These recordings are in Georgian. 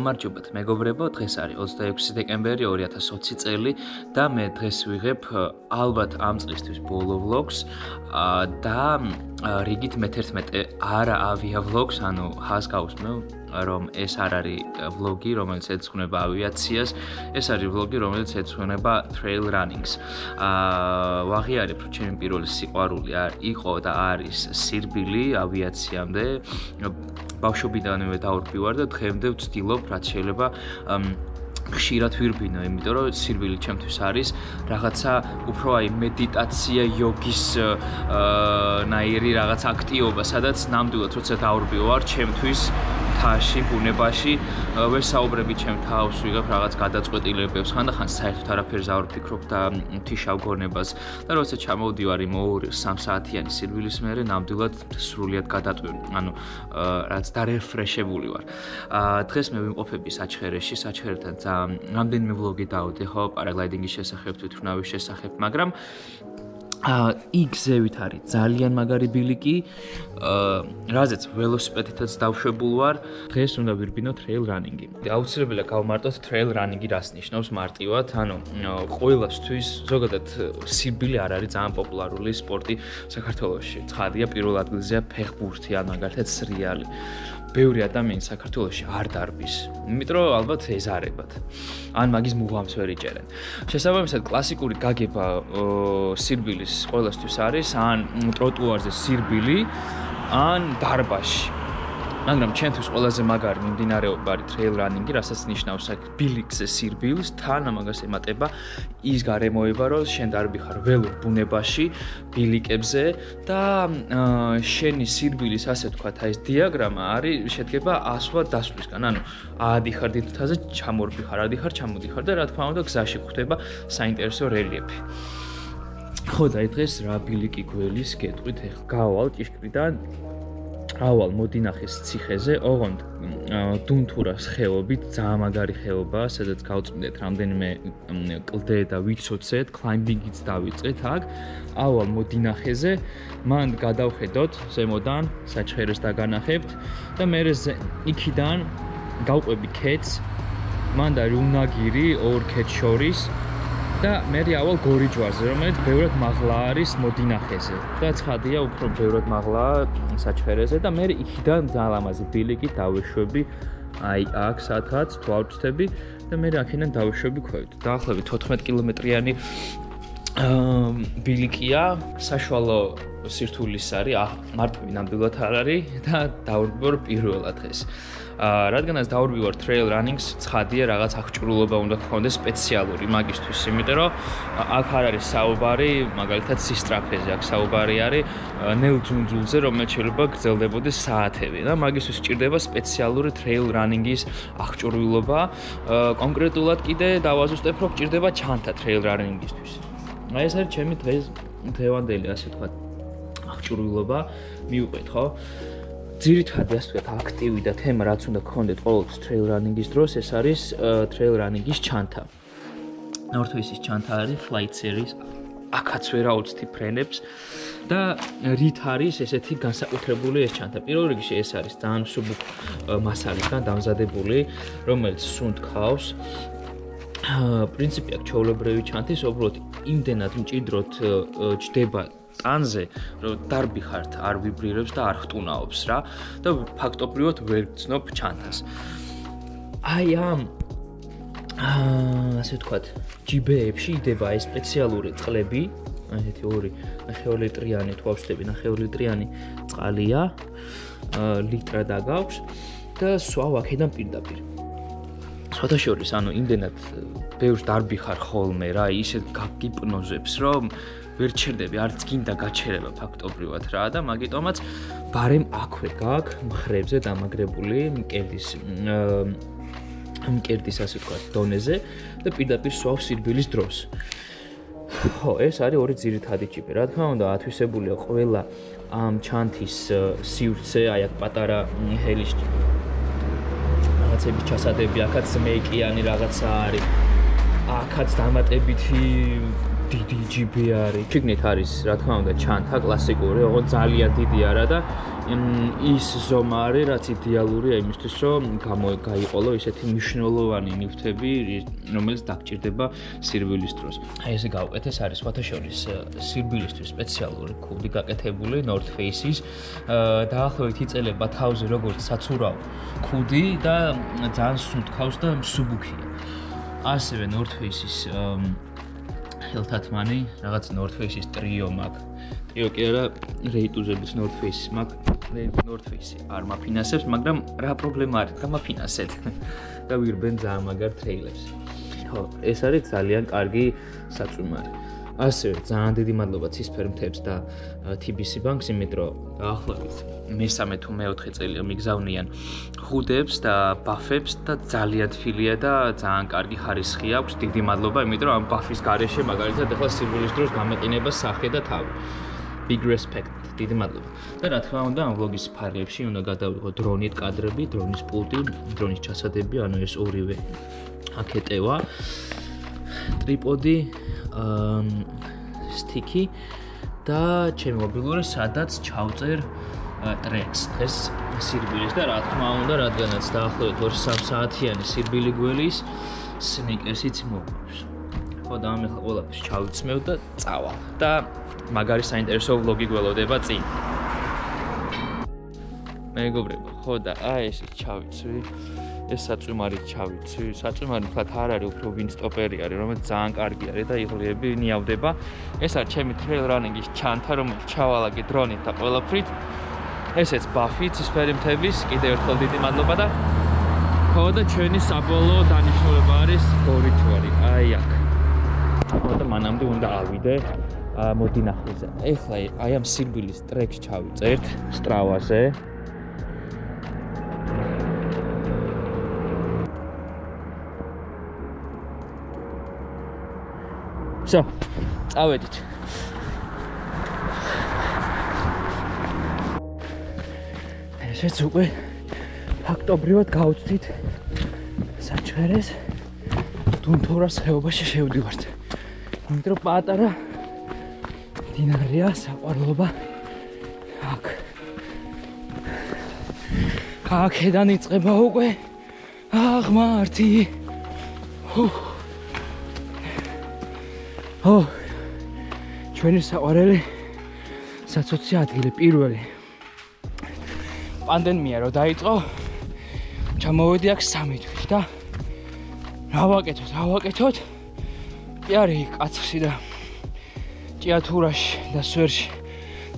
გამარჯობათ მეგობრებო, დღეს არის 26 დეკემბერი 2020 წელი და მე დღეს ვიღებ ალბათ ამ წლისთვის ბოლო ვლოგს და რიგით მე-11 არა ავია ვლოგს, ანუ ხას გავუსმევ რომ ეს არ არის ვლოგი, რომელიც ეძღვნება ავიაციას, ეს არის ვლოგი, რომელიც ეძღვნება trail runnings. ვაღიარებ, რომ ჩემი პირველი სიყვარული იყო და არის სირბილი ავიაციამდე. ბავშვობიდანვე დავრბივარ და დღემდე ვცდილობ, რაც შეიძლება ხშირად ვირბინო, იმიტომ რომ სირბილი ჩემთვის არის რაღაცა უფრო აი მედიტაცია, იოგის ნაირი რაღაც აქტივობა, სადაც ნამდვილად როცა დავრბივარ, ჩემთვის თაში, ბუნებაში ვერ საუბრები ჩემ თავს, ვიღებ რაღაც გადაწყვეტილებებს, ხანდახან საერთოდ არაფერს არ ვფიქრობ და თიშავ გონებას და როცა ჩამოვდივარ იმ 2-3 საათიანი სირბილის მერე, ნამდვილად სრულიად გადატვირთული, ანუ რაც დარეფრეშებული ვარ. დღეს მე ვიმყოფები საჩხერეში, საჩხერთან რამდენიმე ვლოგი დავდი, ხო, პარაგლაიდინგის შესახებ, თვითმფრინავის შესახებ, მაგრამ იქ ზევით არის ძალიან მაგარი ბილიკი, რაზეც ველოსიპედითაც დავშვებულ ვარ. დღეს უნდა ვირბინო trail running-ი. აუცილებელია გავმარტოთ trail running-ი რას ნიშნავს მარტივად, ანუ ყველასთვის ზოგადად სირბილი არ არის ძალიან პოპულარული სპორტი საქართველოში. ცხადია, პირველ ადგილზეა ფეხბურთი, ან მაგალითად სრიალი. ბევრი ადამიანი საქართველოში არ დარბის, იმიტომ რომ ალბათ ეზარებათ. ან მაგის მუღამს ვერ იჭერენ. შესაბამისად, კლასიკური გაგება სირბილის ყველასთვის არის ან ტროტუარზე სირბილი, ან დარბაზში. მაგრამ ჩემთვის ყველაზე მაგარი მიმდინარეობა არის trail running-ი, რასაც ნიშნავს აქ ბილიკზე სირბილს, თან ამაგას ემატება ის გარემოება, რომ შენ დარბიხარ ველურ ბუნებაში, ბილიკებზე და შენი სირბილის, ასე ვთქვათ, აი ეს დიაგრამა არის შედგება ასვა დასვლისგან. ანუ აადიხარ დიდ მთაზე, ჩამორბიხარ, აადიხარ, ჩამოდიხარ და რა თქმა უნდა გზაში გვხვდება საინტერესო რელიეფი. ხო და დღეს რა ბილიკი გველის გეტყვით, ეხლა გავალ ჭიშკრიდან ავალ მოდინახეს ციხეზე, ოღონდ დუნთურას ხეობით, ძალიან მაგარი ხეობაა, სადაც გავწმიდეთ რამდენიმე კლდე და ვიცოცეთ, კლაიმბინგიც დავიწყეთ აქ. ავალ მოდინახეზე, მან გადავხედოთ ზემოდან, საჩხერეს დაგანახებთ და მე იქიდან გავყვები ქედს, მან და რუნაგირი ორ ქედს შორის და მე ავალ გორიჯვარზე, რომელიც ბევრად მაღლა არის მოდინახეზე. და ცხადია, უფრო ბევრად მაღლაა საჩხერეზე და მე იქიდან ძალიან ლამაზი ბილიკი დავეშვები, აი აქ სადღაც თუ არ ვწდები და მე აქედან დავეშვები ქვევით. დაახლოებით 14 კილომეტრიანი ბილიკია, საშუალო სირთულის არის, მარტივი ნამდვილად არ არის და დავვრბივარ პირველად დღეს. რადგანაც დავვრბივარ trail runnings, ცხადია რაღაც აღჭურვილობა უნდა გქონდეს სპეციალური მაგისთვის, იმიტომ რომ აქ არ არის საუბარი, მაგალითად სისტრაფეზე, აქ საუბარი არის ნელ ძუნძულზე, რომელიც შეიძლება გრძელდებოდეს საათები და მაგისთვის სჭირდება სპეციალური trail running-ის აღჭურვილობა. კონკრეტულად კიდე დავაზუსტებ, რომ სჭირდება ჩანთა trail running-ისთვის. აი ეს არის ჩემი დღევანდელი, ასე ვთქვათ, აღჭურვილობა. მივყვეთ, ხო? ძირითადად ასე ვთქვათ, აქტივი და თემა რაც უნდა გქონდეთ ყოველთვის trail running-ის დროს, ეს არის trail running-ის ჩანთა. ნორთვის ის ჩანთა არის Flight Series. აქაც ვერაუცდი ფრენებს და რით არის ესეთი განსაკუთრებული ეს ჩანთა. პირველ რიგში ეს არის ძალიან მსუბუქ მასალისგან დამზადებული, რომელიც სუნთ ქავს. პრინციპი აქ ჩვეულებრივი ჩანთის, უბრალოდ იმდენად მჭიდროდ ჯდება ტანზე, რომ დარბიხართ, არ ვიბრირებს და არ ხტუნაობს რა და ფაქტობრივად ვერ გწნობ ჩანთას. აი ამ ასე ვთქვათ, ჯიბეებში იდება ეს სპეციალური წყლები, ასეთი 2 ნახევარლიტრიანი თუ ავშტები, ნახევარლიტრიანი წყალია, ლიტრა დაგაქვს და სვავ აქედან პირდაპირ. სხვათაშორის, ანუ იმდენად ბევრს დარბიხარ ხოლმე რა, ისე გაგიპნოზებს, რომ ვერ ჩერდები, არც გინდა გაჩერება ფაქტობრივად რა და მაგიტომაც ბარემ აქვე გაქვს მხრებზე დამაგრებული მკერდის ასე ვთქვათ დონეზე და პირდაპირ სვავს სირბილის დროს. ხო, ეს არის ორი ძირითადი ჯიბე. რა თქმა უნდა, ათვისებულია ყველა ამ ჩანთის სივრცე, აი აქ პატარა ჰელის რაღაცების ჩასადები, აქაც მეიკიანი რაღაცა არის. აქაც დამატებითი დიდი ჯიბე არის. შიგნით არის, რა თქმა უნდა, ჩანთა კლასიკური, ოღონდ ძალიან დიდი არა და ის ზომა არის, რაც იდეალურია იმისთვის, რომ გაიყოლო ისეთი მნიშვნელოვანი ნივთები, რომელიც დაგჭირდება სირბილის დროს. აი ესე გავუკეთე, ეს არის სხვათა შორის სირბილისთვის სპეციალური ქუდი გაკეთებული North Face-ის. დაახლოებით იწელება თავზე როგორც საცურაო ქუდი და ძალიან სუნთქავს და მსუბუქია. ასევე North Face-ის ხელთათმანი, რაღაც North Face-ის ტრიო მაქვს. ტრიო კი არა, რეიტუზების North Face-ის მაქვს. North Face არ მაფინანსებს, მაგრამ რა პრობლემა არის? გამაფინანსეთ. და ვირბენ ძალიან მაგარ ტრეილებს. ხო, ეს არის ძალიან კარგი საწვიმარი. ასევე ძალიან დიდი მადლობა ცისფერ მთებს და TBC Bank-ს, იმიტომ რომ დაახლოებით მესამე თუ მეოთხე წელია მიგზავნიან ხუდებს და ბაფებს და ძალიან თბილია და ძალიან კარგი ხარისხი აქვს. დიდი მადლობა, იმიტომ რომ ამ ბაფის გარეშე მაგალითად ახლა სირბილის დროს გამეყინება სახე და თავი. Big respect. დიდი მადლობა. და რა თქმა უნდა, ამ ვლოგის ფარგლებში უნდა გადავიღო დრონით კადრები, დრონის პულტი, დრონის ჩასადები, ანუ ეს ორივე აკეტევა, ტრიპოდი, სტიკი და ჩემი მობილური, სადაც ჩავწერ ტრეკს დღეს სირბილის და რა თქმა უნდა, რადგანაც დაახლოებით 2-3 საათიანი სირბილი გველის სნიკერსიც მოგვაქვს. ხო და ამ ახლა ყველაფერს ჩავიცმევ და წავალ და მაგარი საინტერესო ვლოგი გველოდება წინ. მეგობრებო, ხო და აი ეს ჩავიცვი. ეს საწვიმარი ჩავიცვი. საწვიმარი თქვათ არ არის, უფრო ვინსტოპერი არის, რომელიც ძალიან კარგი არის და იღრიები ნიავდება. ეს არის ჩემი trail running-ის ჩანთა, რომელიც ჩავალაგე დრონით და ყველაფრით. ესეც ბაფი ცისფერი მთების, კიდევ ერთხელ დიდი მადლობა და ხო და ჩვენი საბოლოო დანიშნულება არის გორიჩვარი. აი აქ. ხო და მანამდე უნდა ავიდე მოდინახეზე. ეხლა აი ამ სირბილის ტრეკს ჩავიწერთ Strava-ზე. So, წავედით. ესეც უკვე ფაქტობრივად გავუწვით საჩხერეს დუნთორას ხეობაში შევდივართ. იმიტომ რომ პატარა დინარია საყვარლობა აქ. აქედან იწყება უკვე აღმართი. ჩვენი საყვარელი საცოცი ადგილი პირველი პანდემია რო დაიწყო, ჩამოვედი აქ 3 თვით და რა ვაკეთოთ? კი არის კაცხში და ჭიათურაში და სვერში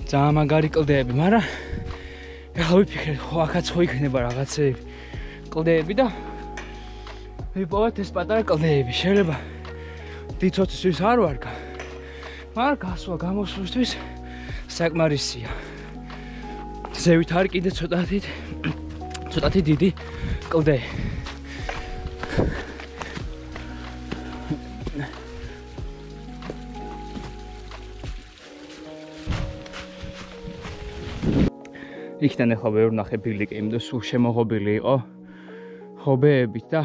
ძალიან მაგარი კლდეები, მაგრამ ეხლა ვიფიქრე, ხო აქაც ხო იქნება რაღაცეები კლდეები და ვიპოვეთ ეს პატარა კლდეები. შეიძლება დიცოცისთვის არ ვარგა, მაგრამ გასვლა გამოსვლისთვის საკმარისია. ზევით არის კიდე ცოტათი დიდი კლდე. იქიდან ახლა ვერ ვნახე ბილიკი, იმიტომ სულ შემოღობილი იყო ხობეებით და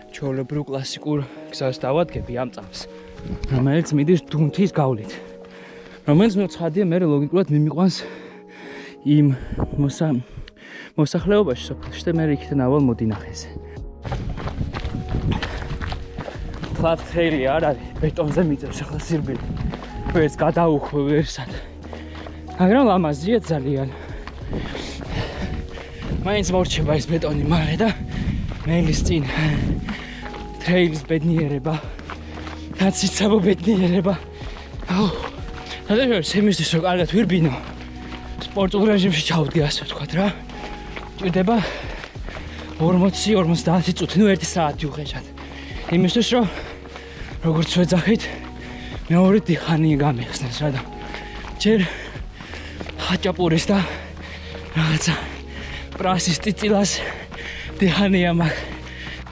ჩვეულებრივ კლასიკურ გზას დავადგები ამ წამს, რომელიც მიდის დუნთის გავლით, რომელიც ცხადია მე ლოგიკურად მიმიყვანს იმ მოსახლეობაში სოფელში და მე იქიდან ავალ მოდინახეზე. ფლატ ტრეილი არ არის, ბეტონზე მიწევს ახლა სირბილი. ვერც გადაუხვევ ვერსად. მაგრამ ლამაზია ძალიან. მაინც მორჩება ეს ბეტონი მალე და მელის წინ ტრეილის ბედნიერება, დაციცაბო ბედნიერება. სადაც შემისთვის რომ კარგად ვირბინო, სპორტულ რეჟიმში ჩავდი, ასე ვთქვათ რა. ჭირდება 40-50 წუთი, ნუ 1 საათი უხეშად. იმისთვის რომ როგორც ვეძახით, მეორე დიხანი გამიხსნეს რა და ჯერ ხაჭაპურის და რაღაცა პრასის წიწილას დიხანია მაგ.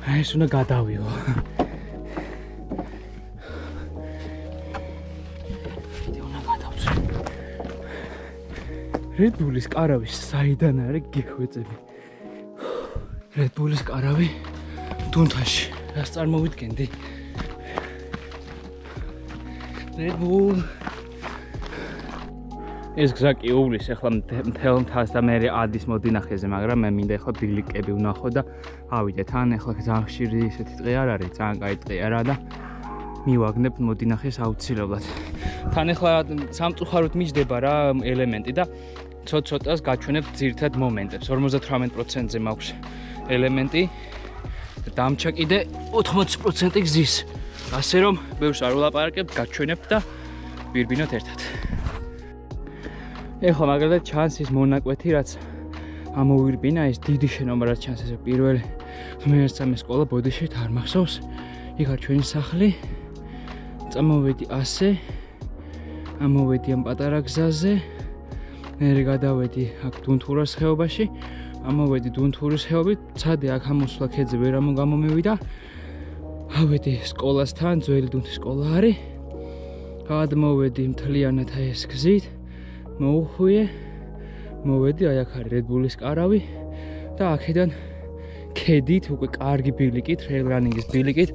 აი ეს უნდა გადავიღო. Red Bull-ის კარავის საიდან არის გეხვეწები. Red Bull-ის კარავი დუნთაში. რას წარმოვიდგენდი? Red Bull. ეს გზა კი უვლის ახლა მთელ მთას და მე ადის მოდინახეზე, მაგრამ მე მინდა ახლა ბილიკები ვნახო და ავიდეთ. ან ახლა ძალიან ხშირი ესეთი ტყე არ არის, ძალიან კაი ტყე არა და მივაგნებ მოდინახეს აუცილებლად. თან ახლა სამწუხაროდ მიჯდება რა ელემენტი და ცოტ-ცოტას გაჩვენებთ ძირითად მომენტებს. 58%-ზე მაქვს ელემენტი. დამჭა კიდე 80% გზის. ასე რომ ბევრს არ ვლაპარაკებთ, გაჩვენებთ და ვირბინოთ ერთად. ეხლა მაგალითად ჩანს ის მონაკვეთი, რაც ამოვირბინა, ეს დიდი შენობა რაც ჩანს, ეს პირველი მეერცამე სკოლა ბოდიშით არ მახსოვს. იქ არის ჩვენი სახლი. წამოვედი ასე. ამოვედი ამ პატარა გზაზე. მერე გადავედი აქ დუნთურას ხეობაში. ამოვედი დუნთურის ხეობით, ცადე აქ ამოსვლა ქედზე ვერ გამომივიდა. ავედი სკოლასთან, ძველი დუნთის სკოლა არის. გადმოვედი მთლიანად ეს გზით. მოუხვიე, მოვედი, აი აქ არის Red Bull-ის კარავი და აქედან ქედით, უკვე კარგი ბილიკით, trail running-ის ბილიკით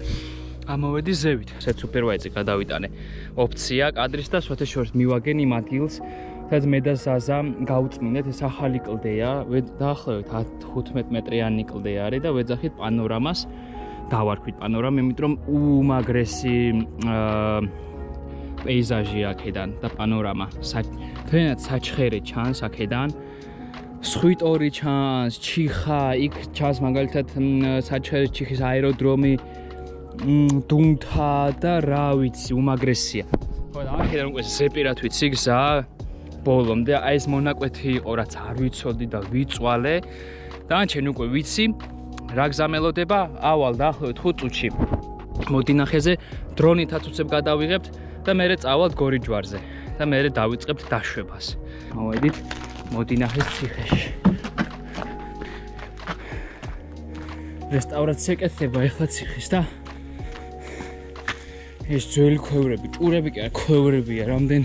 ამოვედი ზევით. ესეც სუპერვაიზე გადავიტანე ოფცია კადრის და სხვათა შორის მივაგენ იმ ადგილს, სადაც მე და ზაზა გავწმინდეთ, ეს ახალი კლდეა, დაახლოებით 15 მეტრიანი კლდე არის და ვეძახით პანორამას, დავარქვით პანორამა, იმიტომ რომ უმაგრესი პეიზაჟი აქედან და პანორამა თვენად საჩხერე ჩანს აქედან, სხვიტორი ჩანს, ჩიხა, იქ ჩანს მაგალითად საჩხერის ჩიხის აეროდრომი, დუნთა და რა ვიცი, უმაგრესია. ხო და აქედან უკვე ზეპირად ვიცი გზა ბოლომდე, აი ეს მონაკვეთი იყო, რაც არ ვიცოდი და ვიწვალე. დანარჩენი უკვე ვიცი, რა გზა მელოდება, ავალ დაახლოებით 5 წუთში მოდინახეზე დრონითაც უცებ გადავიღებთ და მერე წავალთ გორიჯვარზე და მერე დავიწყებთ დაშვებას. მოვედით მოდინახეს ციხეში. რესტავრაცია კეთდება ახლა ციხის და ეს ძველი ქვევრები, ჭურები კი არა, ქვევრებია, რამდენ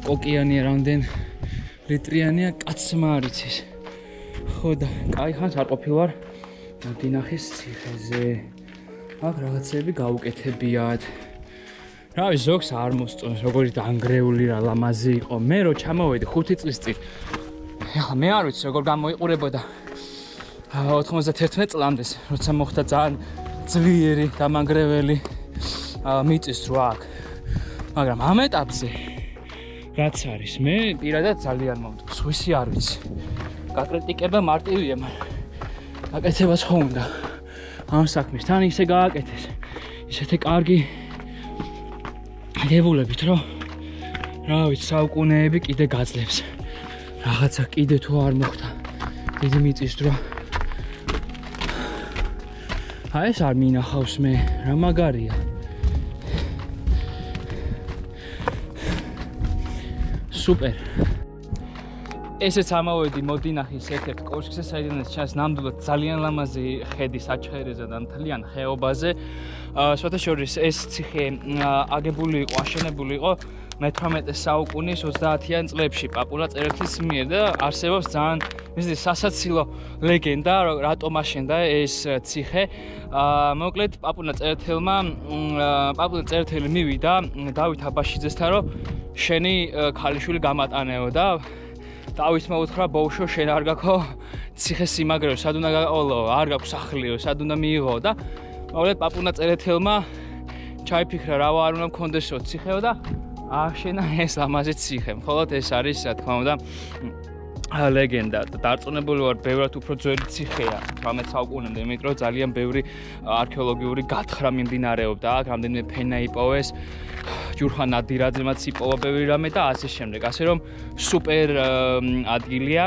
კოკიანია, რამდენ ლიტრიანია, კაცმა არ იცის. ხო და კაი ხანს არ ყოფილვარ მოდინახეს ციხეზე. აქ რაღაცები გაუკეთებიათ. რავი, ზოგს არ მოსწონს, როგორი დანგრეული რა ლამაზი იყო. მე რო ჩამოვედი 5 წლის წინ. ეხლა მე არ ვიცი როგორ გამოიყურებოდა 91 წლამდე, როცა მოხდა ძალიან ძლიერი დამანგრეველი მიწის რვა აქ. მაგრამ ამ ეტაპზე რაც არის, მე პირადად ძალიან მომწონს. ვისი არ ვიცი. გაკრიტიკება მარტივია, მაგრამ გაკეთებაც ხო უნდა. ამ საქმეს თან ისე გააკეთეს. ისეთი კარგი გებულებით, რომ რა ვიცი, საუკუნეები კიდე გაძლებს. რაღაცა კიდე თუ არ მოხდა დიდი მიწის დრო. აი ეს არ მინახავს მე, რა მაგარია. სუპერ. ესეც ამოვედი მოდინახის ერთ-ერთ კოშკზე, საიდანაც ჩანს ნამდვილად ძალიან ლამაზი ხედი საჩხერეზე და მთლიან ხეობაზე. სხვათა შორის ეს ციხე აგებული იყო, აშენებული იყო მე-18 საუკუნის 30-იან წლებში პაპუნა წერეთლის მიერ და არსებობს ძალიან ისეთი სასაცილო ლეგენდა, რატომ აშენდა ეს ციხე. მოკლედ პაპუნა წერეთელი მივიდა დავით აბაშიძესთან, რომ შენი ქალიშვილი გამატანეო და დავითმა უთხრა, ბოუშო, შენ არ გაქო ციხე სიმაგრეო, სად უნდა გაყოლო, არ გაქვს სახლიო, სად უნდა მიიღო და მოკლედ პაპუნა წერეთელმა ჩაიფიქრა, რა არ უნდა მქონდესო ციხეო და ააშენა ეს ლამაზი ციხე. მხოლოდ ეს არის, რა თქმა უნდა, ლეგენდა. დარწმუნებული ვარ, ბევრად უფრო ძველი ციხეა 18 საუკუნემდე, იმიტომ რომ ძალიან ბევრი არქეოლოგიური გათხრა მიმდინარეობდა აქ, რამდენიმე ფენა იპოვეს, ჯურხან ნადირაძემაც იპოვა ბევრი რამე და ასე შემდეგ. ასე რომ სუპერ ადგილია,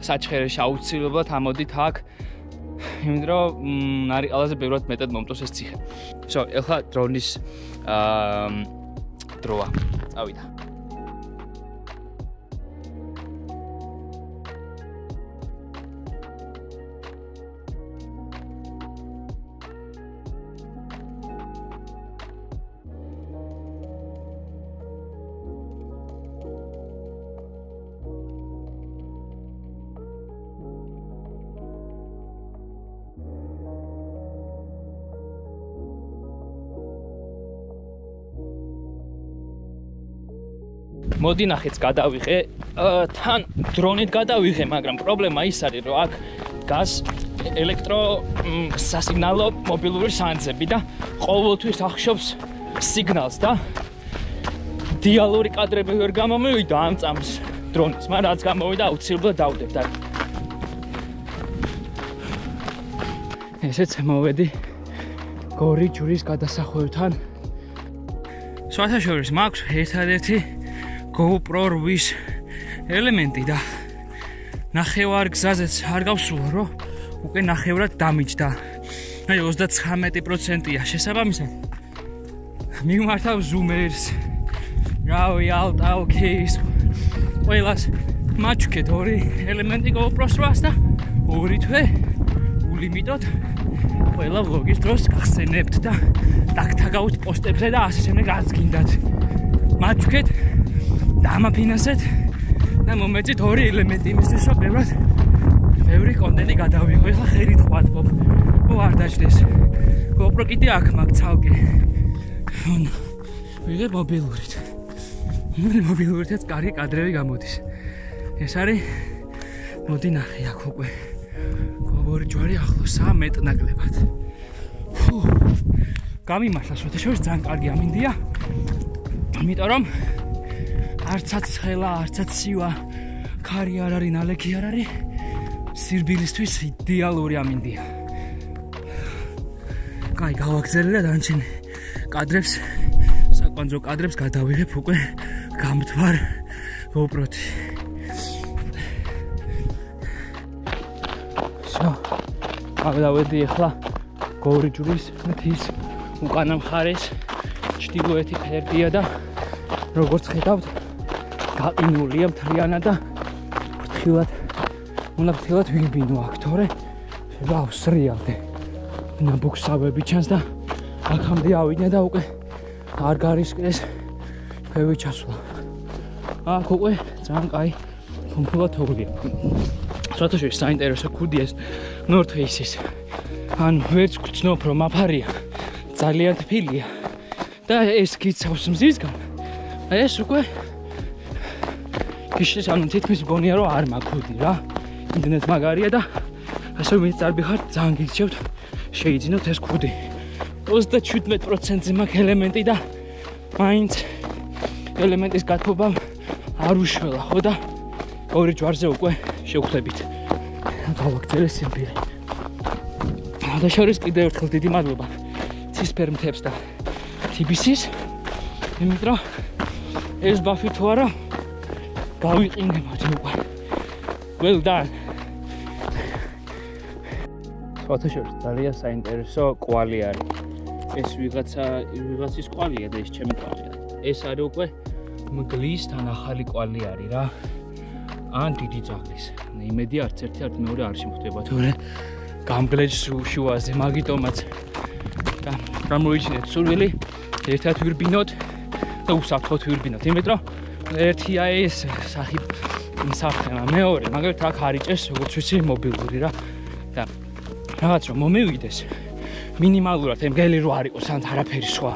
საჩხერეში აუცილებლად ამოდით აქ, იმიტომ რომ არის ყველაზე ბევრად მეტად მომწონს ეს ციხე. всё, ეხლა დრონის დროა. წავიდა. მოდი ნახეც გადავიღე. თან დრონით გადავიღე, მაგრამ პრობლემა ის არის, რომ აქ დგას ელექტრო სასიგნალო მობილური სანძები და ყოველთვის ახშობს სიგნალს და დიალური კადრები ვერ გამომივიდა ამ წამს დრონის, მაგრამ რაც გამოვიდა აუცილებლად დავდებთ. ესეც მოვედი გორი ჯვრის გადასახვევთან. სხვათაშორის მაქვს ერთადერთი GoPro 8-ის ელემენტი და ნახევარ გზაზეც არ გავსულა, რომ უკვე ნახევრად დამიჯდა. აი 39%-ია შესაბამისად. მივმართავ ზუმერს, რავი, ალტაოკეის, ყველას მაჩვქეთ ორი ელემენტი GoPro-ს და ორი თვე ულიმიტოდ ყველა ვლოგის დროს გახსენებთ და დაგთაგავთ პოსტებზე და ასე შემდეგ რაც გინდათ. მაჩვქეთ, დამაფინანსეთ და მომეწით ორი ელემენტი იმისთვის, რომ ბევრი კონტენტი გადავიღო. ეხლა ხერით ხვატბობ. არ დაჭდეს. GoPro კიდე აქ მაქვს ცალკე. ვიღებ მობილურით. მობილურითაც კარგი კადრები გამოდის. ეს არის მოდი ნახე აქ უკვე. გორი ჯვარი ახლოსაა მეტნაკლებად. გამიმართლა შეთაშორის ძალიან კარგი ამინდია. იმიტომ რომ არცაც ცხელა, არცაც სივა, ქარი არ არის, ნალექი არ არის. სირბილისთვის იდეალური ამინდია. კაი, გავაგზავნე და დანარჩენ კადრებს, საკვანძო კადრებს გადავიღებ უკვე გამთვარ GoPro-თ. გავდავედი ახლა გორი ჯვრის მთის უკანა მხარეს, ჩრდილოეთი ფერდია და როგორც ხედავთ, გაყინულია მთლიანად და ფრთხილად ვიბინო აქ, თორე შეიძლება ავსრიალდე. ნაბუქსავები ჩანს და აქამდე ავიდნე და უკვე არ გარისკდეს ფევი ჩასვლა. აქ უკვე ძალიან კაი ფუმფულა თოვლია. სხვათაშორის საინტერესო ქუდია ეს North Face-ის. ანუ ვერც გწნობ რომ აფარია, ძალიან თბილია და ეს გიცავს მზისგან. ეს უკვე გიშლის, ანუ თითქმის მგონია რომ არ მაქვს რა. იმდენად მაგარია და ასე მეწარბი ხარ, ძალიან გიჩევთ შეიძინოთ ეს ქუდი. 37%-ზე მაქვს ელემენტი და მაინც ელემენტის გათბობამ არ უშველა, ხო და ორი ჯვარზე უკვე შევხვდებით. გავაგზავნე სირბილი. შორის კიდევ ერთხელ დიდი მადლობა ცისფერ მთებს და TBC-ს, იმიტომ რომ ეს ბაფი თუ არა გავიყინებოდი უკვე. Well done. შორის ძალიან საინტერესო კვალი არის. ეს ვიღაცის კვალია და ეს ჩემი კვალია. ეს არის უკვე მგლის თან ახალი კვალი არის რა. ან დიდი ძაღლის. იმედი არც ერთი არც მეორე არ შემხვდება, თორე გამგლეჯს შუაზე, მაგიტომაც და გამოიჩინეთ სურვილი ერთად ვირბინოთ და უსაფრთხოდ ვირბინოთ. იმიტომ რომ ერთია ეს სახება, მეორე მაგალითად აქ არიჭეს, როგორც ვიცი, მობილური რა. და რაღაც რომ მომივიდეს მინიმალურად ემგელი რო არ იყოს, ან არაფერი სხვა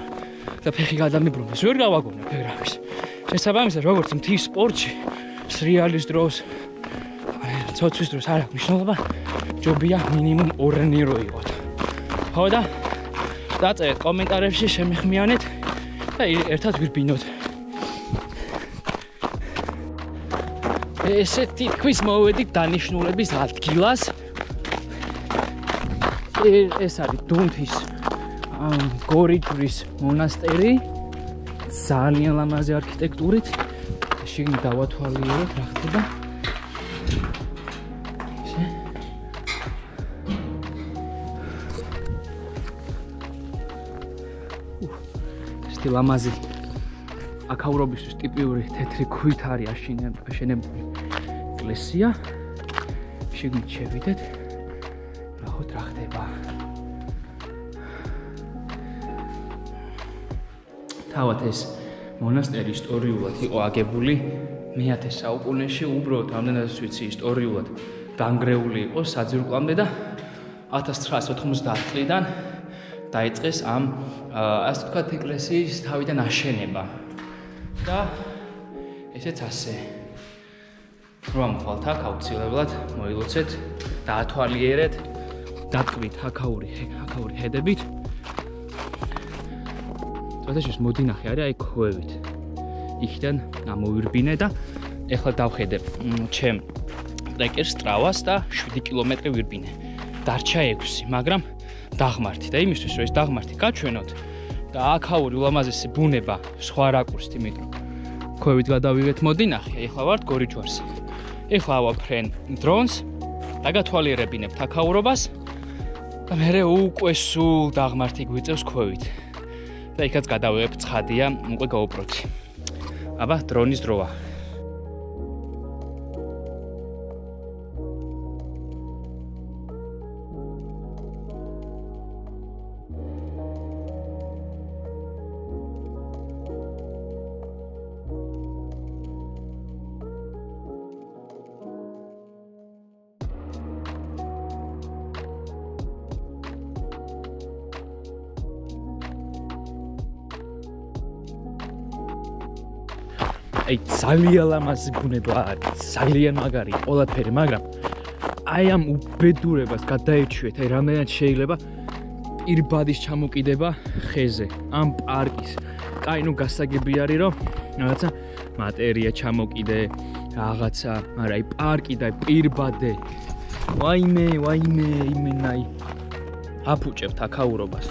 და ფეხი გადამიბრუნდეს, ვერ გავაგონებ ეგრამის. შესაბამისად, როგორც მთის სპორტში, სრიალის დროს, ცოცვის დროს არ აქვს მნიშვნელობა, ჯობია მინიმუმ ორნი რო იყოთ. ხო და დაწერეთ კომენტარებში, შემეხმიანეთ და ერთად ვირბინოთ. ესე თითქმის მოვედით დანიშნულების ადგილას. ეს არის დუნთის გორი ჯვრის მონასტერი, ძალიან ლამაზი არქიტექტურით. შიგნით დავათვალიეროთ რა ხდება. ესეთი ლამაზი აქაურობისთვის ტიპიური თეთრი ქვით არის აშენებული ეკლესია. შიგნით შევიდეთ. ნახოთ რა ხდება. თავად ეს მონასტერი ისტორიულად იყო აგებული მე-10 საუკუნეში, უბრალოდ ამდენადაც ვიცი ისტორიულად დანგრეული იყო საძირკვლამდე და 1990 წლიდან დაიწყეს ამ ასე ვთქვათ ეკლესიის თავიდან აშენება. და ესეც ასე. რომ ხვალთ აქ აუცილებლად მოილოცეთ, დაათვალიერეთ, დატყვით აქაური ჰედებით. თვითონ მოდინახე არის აი ქვევით. იქიდან ამოვირბინე და ეხლა დავხედე ჩემ ტრეკერს ტრავას და 7 კილომეტრი ვირბინე. დარჩა 6, მაგრამ დაღმართი და იმისთვის რომ ეს დაღმართი გაჩვენოთ და აქაური ულამაზესი ბუნება სხვა რაკურსით, იმიტომ ქვევით გადავიღეთ მოდინახე, ეხლა ვართ გორიჯვარზე. ეხლა ავაფრენ დრონს და გათვალიერებინებთ აქაურობას და მერე უკვე სულ დაღმართი გვიწევს ქვევით. და იქაც გადავიღებ ცხადია, უკვე გაუპროთი. აბა დრონის დროა. აი ძალიან ლამაზი ბუნება არის, ძალიან მაგარია ყველაფერი, მაგრამ აი ამ უბედურებას გადაეჩვიეთ, აი რამდენად შეიძლება პირბადის ჩამოკიდება ხეზე, ამ პარკის. კაი, ნუ გასაგები არის, რომ რაღაცა მატერია ჩამოკიდე, რაღაცა, მაგრამ აი პარკი და პირბადე. ვაიმე, იმენაი აფუჭებთ აქაურობას.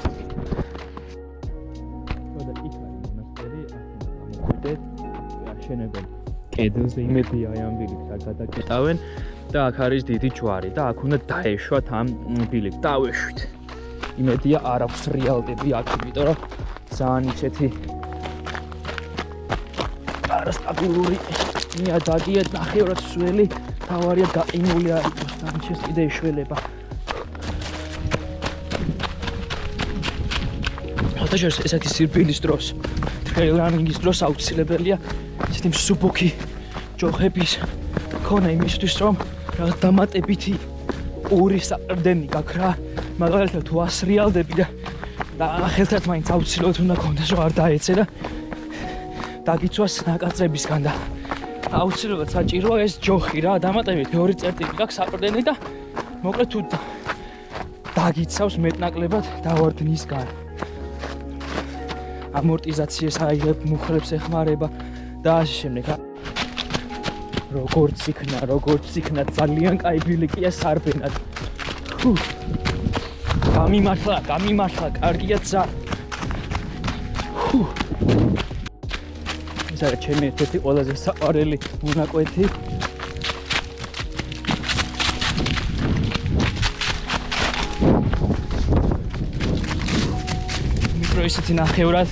შენებენ კედელზე იმედია აი ამ ბილიკს არ გადაკეტავენ და აქ არის დიდი ჯვარი და აქ უნდა დაეშვათ ამ ბილიკს. დავეშვით. იმედია არ აქვს რეალდები აქ, იმიტომ რომ ძალიან ისეთი არასტაბილური ნიადაგია, ნახევრად სველი, თავარია გაყინული არის, სამჩეს კიდე ეშველება. ხოთაშორს ესეთი სირბილის დროს, ტრეილ რანინგის დროს აუცილებელია ისეთი მსუბუქი ჯოხების ქონა იმისთვის, რომ რაღაც დამატებითი ორი საყრდენი გაქვს რა. მაგალითად თუ 100 რეალდები და ხელთაც მაინც აუცილებლად უნდა გქონდეს, რომ არ დაეცე და დაგიცვას ნაკაწებისგან და აუცილებლად საჭიროა ეს ჯოხი რა, დამატებითი ორი წერტილი გაქვს საყრდენი და მოკლედ თუ დაგიცავს მეტნაკლებად დავარდნისგან. ამორტიზაციას აიღებ, მუხრებს ეხმარება და ასე შემდეგ. როგორც იქნა ძალიან კაი ბილიკია სარბენად. გამიმართლა, კარგია ძა. ეს არის ჩემი ერთ-ერთი ყველაზე საყვარელი მონაკვეთი. მიკრო ისეთი ნახევრად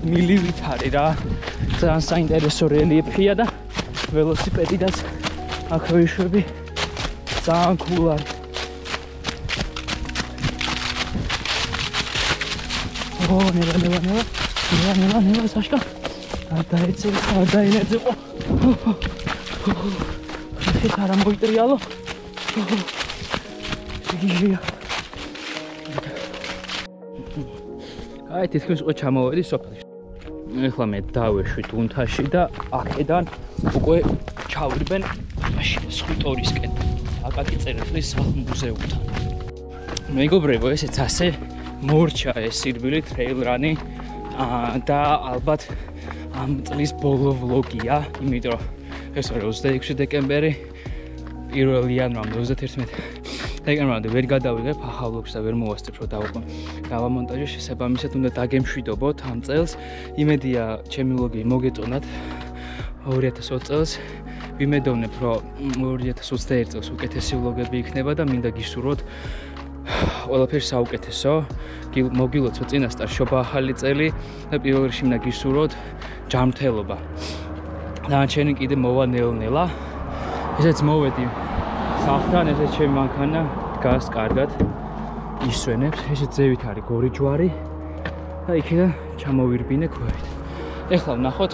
მილივით არის რა. ძალიან საინტერესო რელიეფია და ველოსიპედიდაც აქ ვიშვები ძალიან cool არის. ნელა საშკა. არ დაეცეო. ეს არა მოიტრიალო. შეგიძლია. აი თითქმის უკვე ჩამოვედი სოფელში. ეხლა მე დავეშვით უნთაში და აქედან უკვე ჩავირბენ სხუტორისკენ. აკაკი წერეთლის მუზეუმთან. მეგობრებო, ესეც ასე მორჩა ეს სირბილი ტრეილ რანი და ალბათ ამ წლის ბოლო ვლოგია, იმიტომ რომ ეს არის 26 დეკემბერი, 1 იანვრამდე 31 დეკემბრამდე ვერ გადავიღებ ახალ ვლოგს და ვერ მოვასწრებ რომ დავამონტაჟე, შესაბამისად უნდა დაგემშვიდობოთ ამ წელს. იმედია ჩემი ვლოგი მოგეწონათ 2020 წელს. ვიმედოვნებ რომ 2021 წელს უკეთესი ვლოგები იქნება და მინდა გისურვოთ ყველაფერი საუკეთესო. მოგილოცოთ წინასწარ შობა ახალი წელი და პირველ რიგში მინდა გისურვოთ ჯანმრთელობა. დანარჩენი კიდე მოვა ნელ-ნელა. ესეც მოვედი სახლთან, ესეც ჩემი მანქანა დგას კარგად ისვენებს. ესეც ზევით არის გორიჯვარი და იქიდან ჩამოვირბინე ქვევით. ეხლა ვნახოთ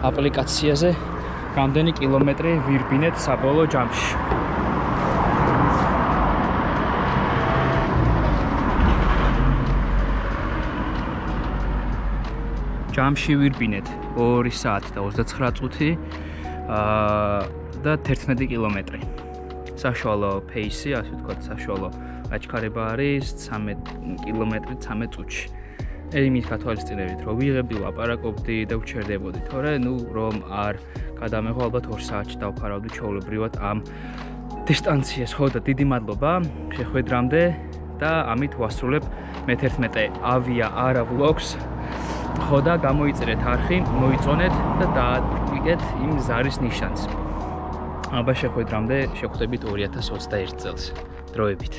აპლიკაციაზე რამდენი კილომეტრი ვირბინეთ საბოლოო ჯამში. ჯამში ვირბინეთ 2 საათი და 29 წუთი და 11 კილომეტრი. საშუალო პეისი, ასე ვთქვათ, საშუალო აჩქარება არის 13 კილომეტრი 13 წუთში. იმის გათვალისწინებით, რომ ვიღებდი, ლაპარაკობდი და ვჩერდებოდი, თორე რომ არ გადამეღო ალბათ 2 საათში დავფარავდი ჩვეულებრივად ამ დისტანციას. ხო და დიდი მადლობა შეხვედრამდე და ამით ვასრულებ მე-11 ავია არა ვლოგს. ხო და გამოიწერეთ არხი, მოიწონეთ და დაატვიგეთ იმ ზარის ნიშანს. აბა შეხვედრამდე, შევხვდებით 2021 წელს. დროებით.